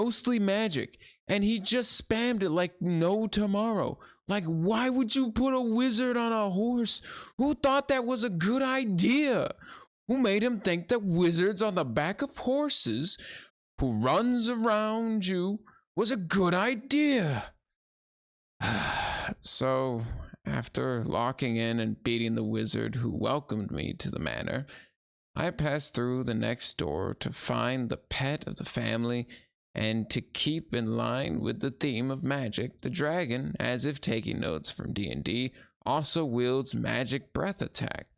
mostly magic, and he just spammed it like no tomorrow. Like, why would you put a wizard on a horse? Who thought that was a good idea? Who made him think that wizards on the back of horses who runs around you was a good idea? So, after locking in and beating the wizard who welcomed me to the manor, I passed through the next door to find the pet of the family, and to keep in line with the theme of magic, the dragon, as if taking notes from D&D, also wields magic breath attack.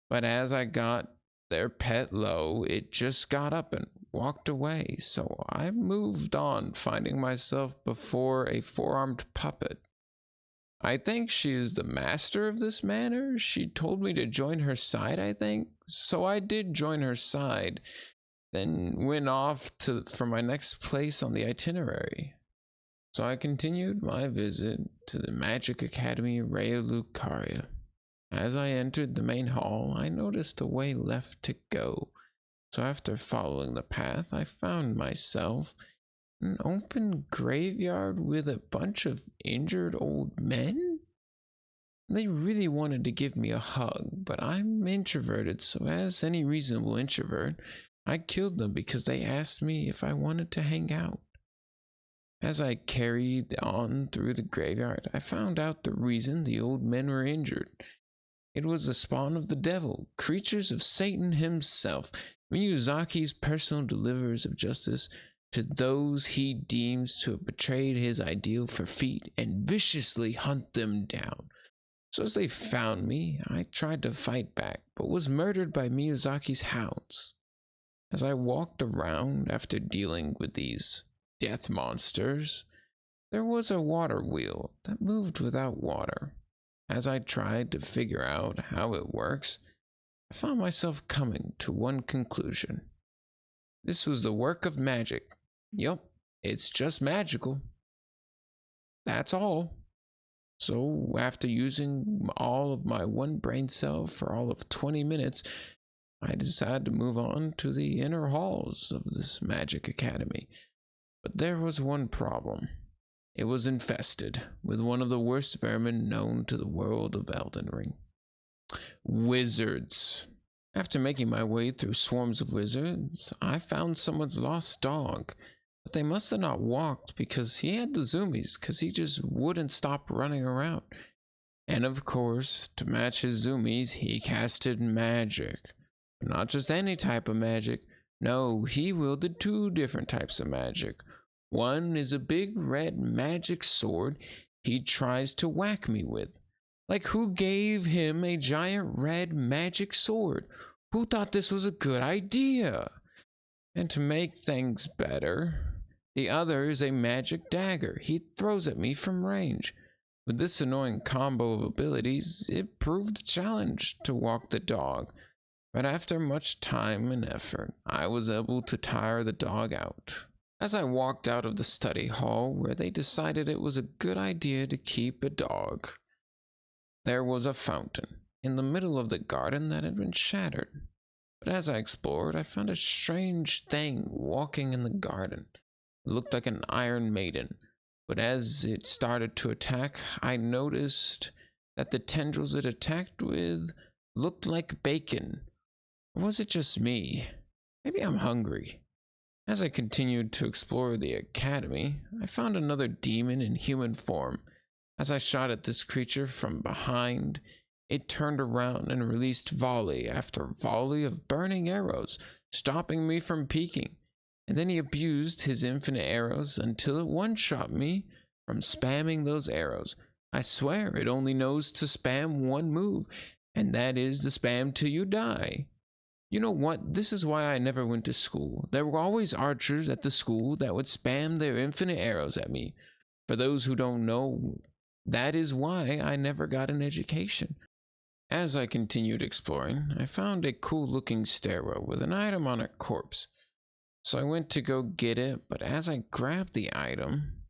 But as I got their pet low, it just got up and walked away, so I moved on, finding myself before a four-armed puppet. I think she is the master of this manor. She told me to join her side, I think. So I did join her side, then went off for my next place on the itinerary. So I continued my visit to the Magic Academy Raya Lucaria. As I entered the main hall, I noticed a way left to go. So after following the path, I found myself an open graveyard with a bunch of injured old men? They really wanted to give me a hug, but I'm introverted, so as any reasonable introvert, I killed them because they asked me if I wanted to hang out. As I carried on through the graveyard, I found out the reason the old men were injured. It was the spawn of the devil, creatures of Satan himself, Miyazaki's personal deliverers of justice to those he deems to have betrayed his ideal for feet, and viciously hunt them down. So as they found me, I tried to fight back, but was murdered by Miyazaki's hounds. As I walked around after dealing with these death monsters, there was a water wheel that moved without water. As I tried to figure out how it works, I found myself coming to one conclusion. This was the work of magic. Yup, it's just magical. That's all. So, after using all of my one brain cell for all of 20 minutes, I decided to move on to the inner halls of this magic academy. But there was one problem. It was infested with one of the worst vermin known to the world of Elden Ring. Wizards. After making my way through swarms of wizards, I found someone's lost dog. But they must have not walked because he had the zoomies, because he just wouldn't stop running around. And of course, to match his zoomies, he casted magic. But not just any type of magic. No, he wielded two different types of magic. One is a big red magic sword he tries to whack me with. Like, who gave him a giant red magic sword? Who thought this was a good idea? And to make things better, the other is a magic dagger he throws at me from range. With this annoying combo of abilities, it proved a challenge to walk the dog. But after much time and effort, I was able to tire the dog out. As I walked out of the study hall where they decided it was a good idea to keep a dog, there was a fountain in the middle of the garden that had been shattered. But as I explored, I found a strange thing walking in the garden. It looked like an iron maiden, but as it started to attack, I noticed that the tendrils it attacked with looked like bacon. Or was it just me? Maybe I'm hungry. As I continued to explore the academy, I found another demon in human form. As I shot at this creature from behind, it turned around and released volley after volley of burning arrows, stopping me from peeking. And then he abused his infinite arrows until it one-shot me from spamming those arrows. I swear it only knows to spam one move, and that is to spam till you die. You know what? This is why I never went to school. There were always archers at the school that would spam their infinite arrows at me. For those who don't know, that is why I never got an education. As I continued exploring, I found a cool-looking stairwell with an item on a corpse. So I went to go get it, but as I grabbed the item,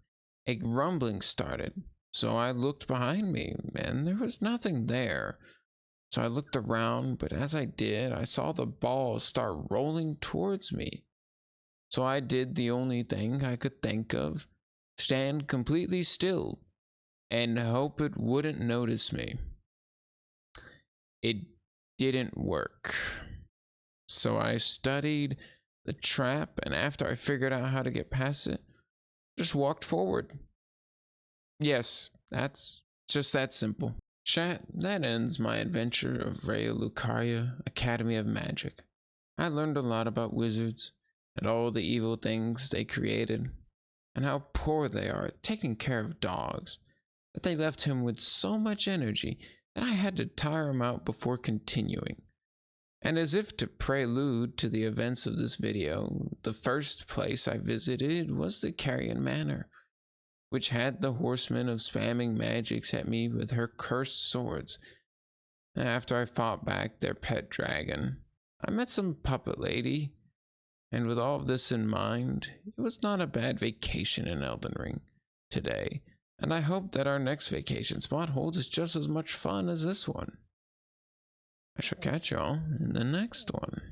a rumbling started. So I looked behind me, and there was nothing there. So I looked around, but as I did, I saw the ball start rolling towards me. So I did the only thing I could think of: stand completely still and hope it wouldn't notice me. It didn't work. So I studied the trap, and after I figured out how to get past it, just walked forward. Yes, that's just that simple. Chat, that ends my adventure of Raya Lucaria Academy of Magic. I learned a lot about wizards and all the evil things they created, and how poor they are at taking care of dogs, that they left him with so much energy that I had to tire him out before continuing. And as if to prelude to the events of this video, the first place I visited was the Carrion Manor, which had the horsemen of spamming magics at me with her cursed swords. After I fought back their pet dragon, I met some puppet lady, and with all of this in mind, it was not a bad vacation in Elden Ring today, and I hope that our next vacation spot holds just as much fun as this one. I shall catch y'all in the next one.